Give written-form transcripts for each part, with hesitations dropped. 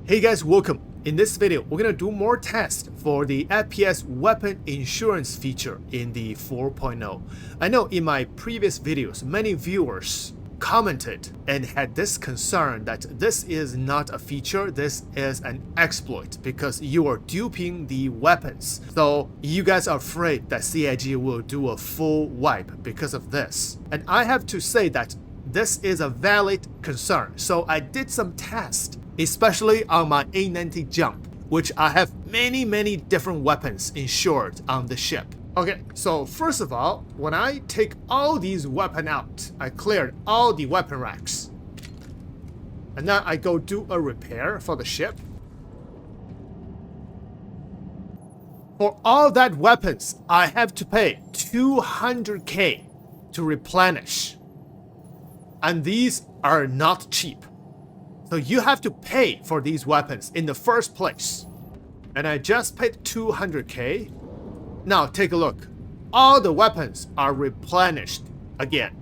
Hey guys, welcome. In this video, we're gonna do more tests for the FPS weapon insurance feature in the 4.0. I know in my previous videos, many viewers commented and had this concern that this is not a feature, this is an exploit because you are duping the weapons. So you guys are afraid that CIG will do a full wipe because of this. And I have to say that this is a valid concern. So I did some tests, especially on my A90 jump, which I have many different weapons insured on the ship. Okay, so first of all, when I take all these weapons out, I cleared all the weapon racks. And then I go do a repair for the ship. For all that weapons, I have to pay 200k to replenish. And these are not cheap. So you have to pay for these weapons in the first place. And I just paid 200k. Now take a look. All the weapons are replenished again.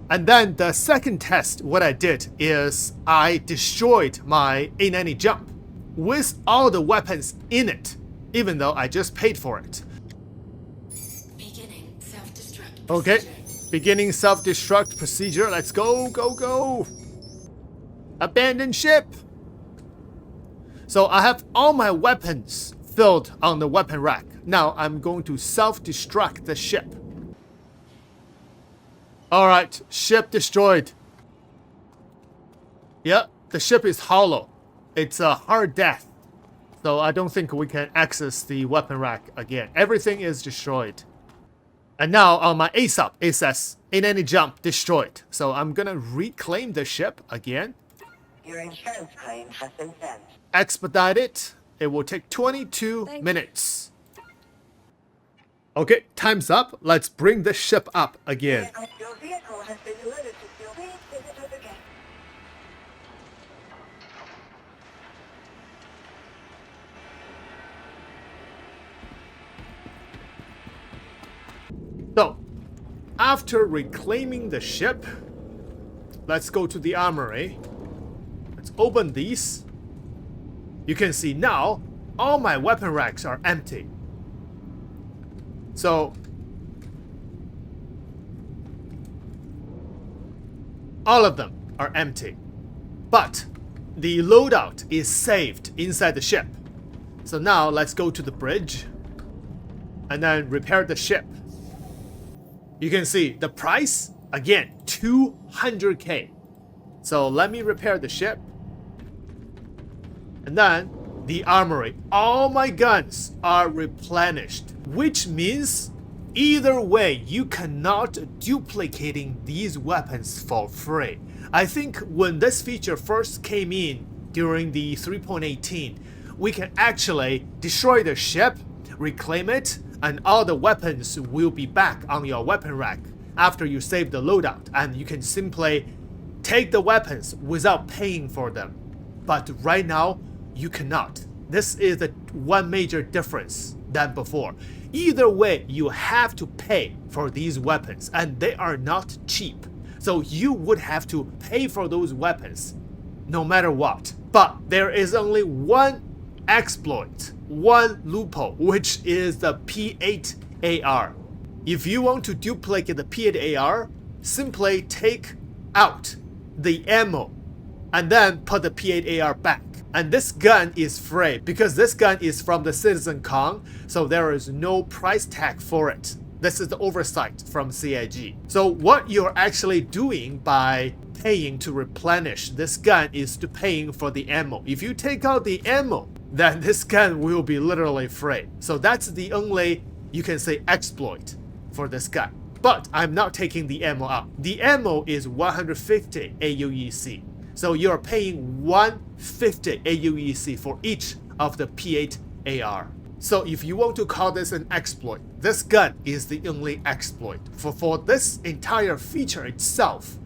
And then the second test, what I did is I destroyed my A90 jump with all the weapons in it, even though I just paid for it. Beginning self-destruct. Okay, beginning self-destruct procedure. Let's go. Abandon ship. So I have all my weapons filled on the weapon rack. Now I'm going to self-destruct the ship. Alright, ship destroyed. Yeah, the ship is hollow. It's a hard death. So I don't think we can access the weapon rack again. Everything is destroyed. And now on my ASAP, it says, in any jump, destroyed. So I'm gonna reclaim the ship again. Your insurance claim has been sent. Expedite it. It will take 22 minutes. Okay, time's up. Let's bring the ship up again. Your vehicle has been delivered to your please visit us again. So, after reclaiming the ship, let's go to the armory. Let's open these. You can see now, all my weapon racks are empty. So, all of them are empty. But, the loadout is saved inside the ship. So now, let's go to the bridge. And then repair the ship. You can see the price, again, 200k. So let me repair the ship. And then the armory. All my guns are replenished, which means either way, you cannot duplicating these weapons for free. I think when this feature first came in during the 3.18, we can actually destroy the ship, reclaim it, and all the weapons will be back on your weapon rack after you save the loadout, and you can simply take the weapons without paying for them. But right now, you cannot. This is the one major difference than before. Either way, you have to pay for these weapons, and they are not cheap. So you would have to pay for those weapons no matter what. But there is only one exploit, one loophole, which is the P8AR. If you want to duplicate the P8AR, simply take out the ammo and then put the P8AR back. And this gun is free because this gun is from the Citizen Con, so there is no price tag for it. This is the oversight from CIG. So what you're actually doing by paying to replenish this gun is to paying for the ammo. If you take out the ammo, then this gun will be literally free. So that's the only, you can say, exploit for this gun. But I'm not taking the ammo out. The ammo is 150 AUEC. So you're paying 150 AUEC for each of the P8AR. So if you want to call this an exploit, this gun is the only exploit. For this entire feature itself,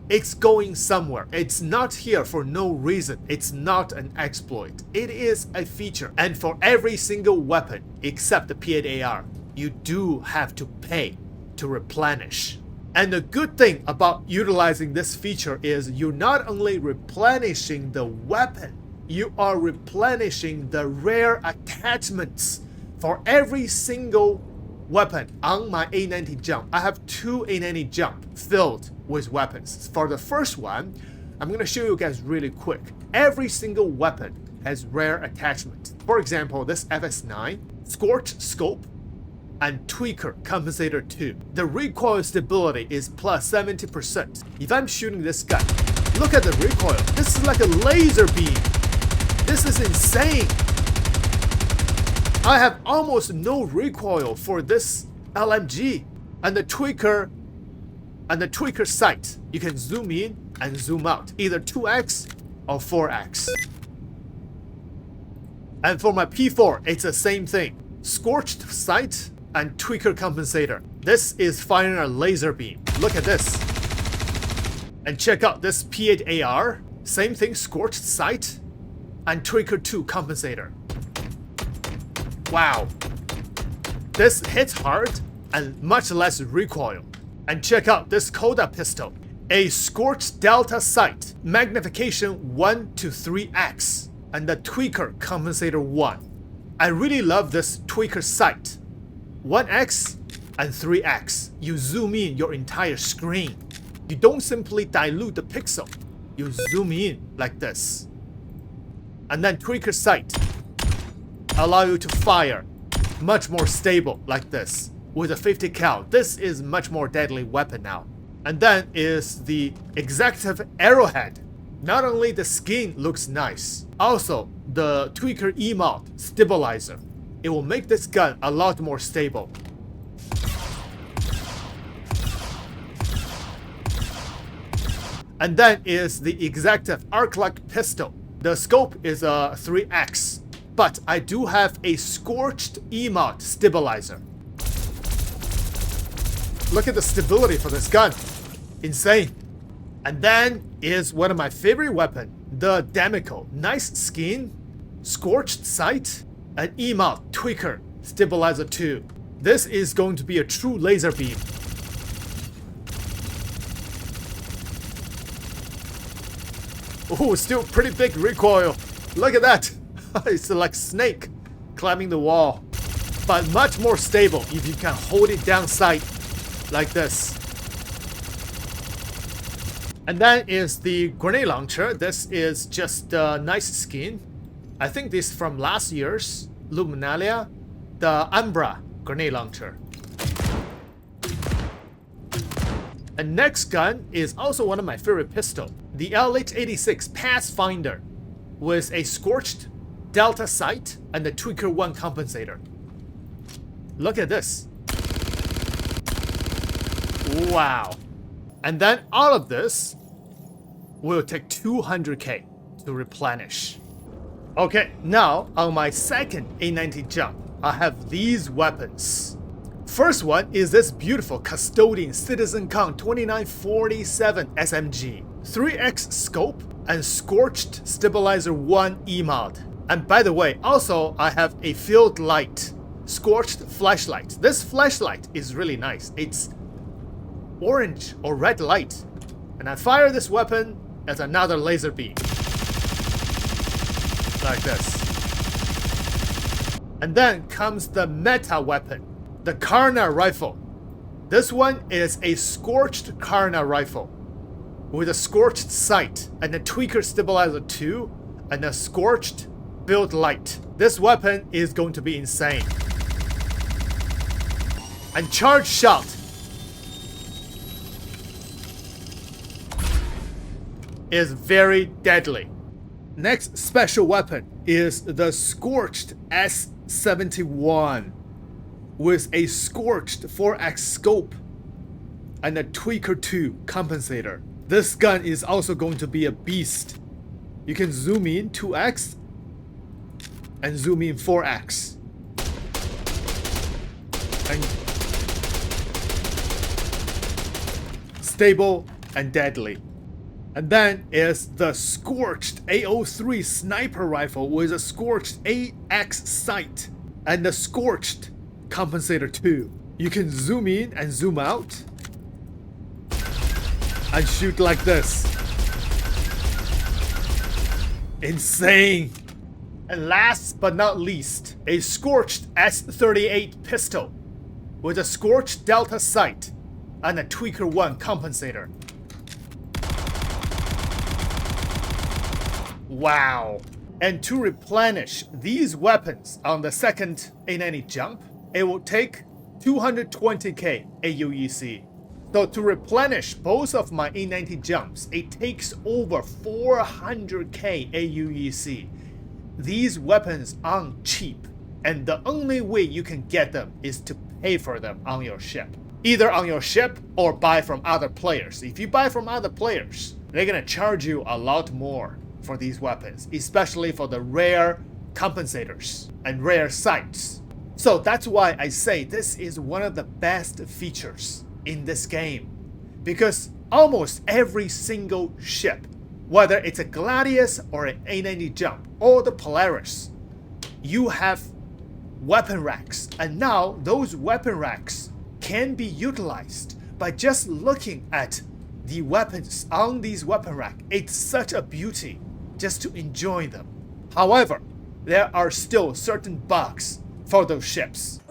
it's going somewhere. It's not here for no reason. It's not an exploit. It is a feature. And for every single weapon except the P8AR, you do have to pay to replenish. And the good thing about utilizing this feature is you're not only replenishing the weapon, you are replenishing the rare attachments for every single weapon on my A90 jump. I have 2 A90 jump filled with weapons. For the first one, I'm going to show you guys really quick. Every single weapon has rare attachment. For example, this FS9, Scorched Scope, and Tweaker Compensator 2. The recoil stability is plus 70%. If I'm shooting this gun, look at the recoil. This is like a laser beam. This is insane. I have almost no recoil for this LMG. And the tweaker sight, you can zoom in and zoom out, either 2x or 4x. And for my P4, it's the same thing. Scorched sight and tweaker compensator. This is firing a laser beam. Look at this. And check out this P8AR. Same thing, scorched sight and tweaker 2 compensator. Wow. This hits hard and much less recoil. And check out this Coda pistol. A scorched delta sight, magnification 1 to 3x, and the tweaker compensator 1. I really love this tweaker sight. 1x and 3x. You zoom in your entire screen. You don't simply dilute the pixel. You zoom in like this. And then tweaker sight allow you to fire much more stable like this with a 50 cal. This is much more deadly weapon now. And then is the executive arrowhead. Not only the skin looks nice, also the tweaker emote stabilizer. It will make this gun a lot more stable. And then is the executive arc-like pistol. The scope is a 3x, but I do have a scorched emote stabilizer. Look at the stability for this gun. Insane. And then is one of my favorite weapon, the Demico. Nice skin, scorched sight, and emote tweaker stabilizer 2. This is going to be a true laser beam. Oh, still pretty big recoil. Look at that. It's like snake climbing the wall. But much more stable if you can hold it down sight like this. And then is the grenade launcher. This is just a nice skin. I think this is from last year's Luminalia, the Umbra grenade launcher. And next gun is also one of my favorite pistol, the LH86 Pathfinder with a scorched delta sight and the tweaker 1 compensator. Look at this. Wow. And then all of this will take 200k to replenish. Okay, now on my second A90 jump, I have these weapons. First one is this beautiful Custodian Citizen Con 2947 SMG. 3x scope and scorched stabilizer 1 emote. And by the way, also I have a field light, scorched flashlight. This flashlight is really nice. It's orange or red light. And I fire this weapon as another laser beam. Like this. And then comes the meta weapon, the Karna rifle. This one is a scorched Karna rifle with a scorched sight and a tweaker stabilizer 2 and a scorched field light. This weapon is going to be insane. And charge shot. Is very deadly. Next special weapon is the scorched S71 with a scorched 4x scope and a tweaker 2 compensator. This gun is also going to be a beast. You can zoom in 2x and zoom in 4x. And stable and deadly. And then is the scorched A03 sniper rifle with a scorched AX sight and the scorched compensator 2. You can zoom in and zoom out and shoot like this. Insane. And last but not least, a Scorched S38 pistol with a Scorched Delta sight and a Tweaker 1 compensator. Wow. And to replenish these weapons on the second A90 jump, it will take 220k AUEC. So to replenish both of my A90 jumps, it takes over 400k AUEC. These weapons aren't cheap, and the only way you can get them is to pay for them on your ship. Either on your ship or buy from other players. If you buy from other players, they're gonna charge you a lot more for these weapons, especially for the rare compensators and rare sights. So that's why I say this is one of the best features in this game, because almost every single ship, whether it's a Gladius or an A90 jump or the Polaris, you have weapon racks, and now those weapon racks can be utilized by just looking at the weapons on these weapon rack. It's such a beauty just to enjoy them. However, there are still certain bugs for those ships.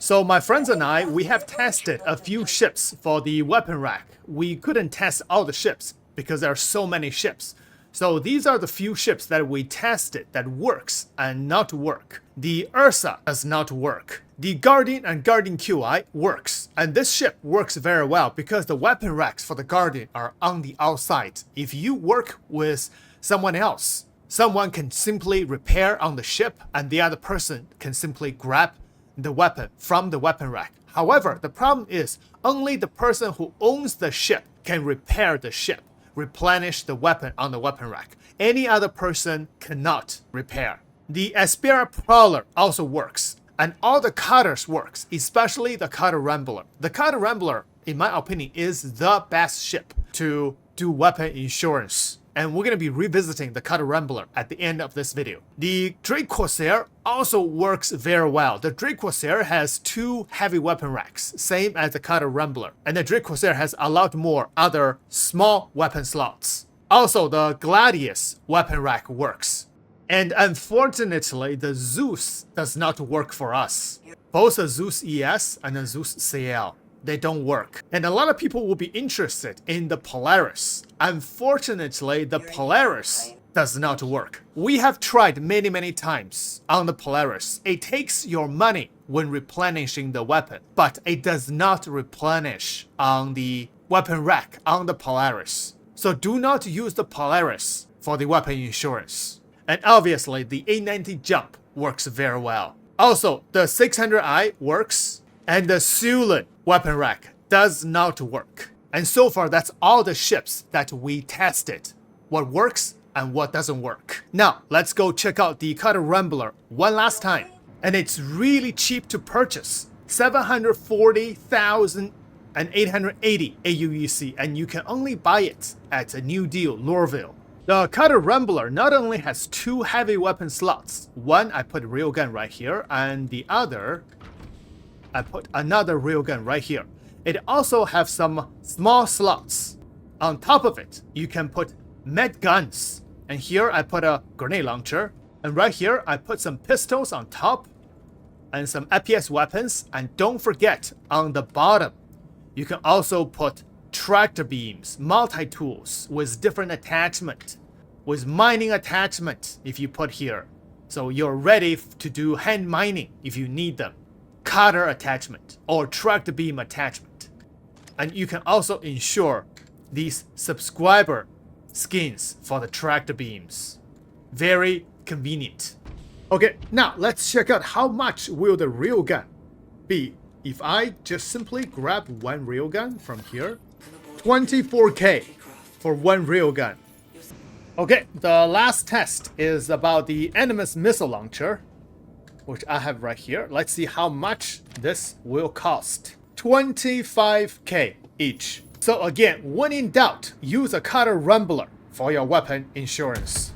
So my friends and I, we have tested a few ships for the weapon rack. We couldn't test all the ships because there are so many ships. So these are the few ships that we tested that works and not work. The Ursa does not work. The Guardian and Guardian QI works. And this ship works very well because the weapon racks for the Guardian are on the outside. If you work with someone else, someone can simply repair on the ship and the other person can simply grab the weapon from the weapon rack. However, the problem is only the person who owns the ship can repair the ship, replenish the weapon on the weapon rack. Any other person cannot repair. The Aspera Prowler also works, and all the cutters works, especially the cutter Rambler. The cutter Rambler, in my opinion, is the best ship to do weapon insurance. And we're going to be revisiting the cutter Rambler at the end of this video. The Drake Corsair also works very well. The Drake Corsair has 2 heavy weapon racks, same as the cutter Rambler. And the Drake Corsair has a lot more other small weapon slots. Also, the Gladius weapon rack works. And unfortunately, the Zeus does not work for us. Both the Zeus ES and the Zeus CL, they don't work. And a lot of people will be interested in the Polaris. Unfortunately, the Polaris does not work. We have tried many times on the Polaris. It takes your money when replenishing the weapon, but it does not replenish on the weapon rack on the Polaris. So do not use the Polaris for the weapon insurance. And obviously, the A90 jump works very well. Also, the 600i works, and the Sulan weapon rack does not work. And so far, that's all the ships that we tested. What works and what doesn't work. Now, let's go check out the cutter Rambler one last time. And it's really cheap to purchase. 740,880 AUEC, and you can only buy it at a New Deal, Lorville. The cutter Rambler not only has 2 heavy weapon slots. One, I put railgun right here, and the other, I put another railgun right here. It also has some small slots. On top of it, you can put med guns. And here I put a grenade launcher. And right here, I put some pistols on top and some APS weapons. And don't forget, on the bottom, you can also put tractor beams, multi-tools with different attachment, with mining attachment if you put here. So you're ready to do hand mining if you need them. Cutter attachment or tractor beam attachment. And you can also insure these subscriber skins for the tractor beams. Very convenient. Okay, now let's check out how much will the railgun be if I just simply grab one railgun from here. 24k for one railgun. Okay, the last test is about the Animus missile launcher, which I have right here. Let's see how much this will cost. 25k each. So again, when in doubt, use a cutter Rambler for your weapon insurance.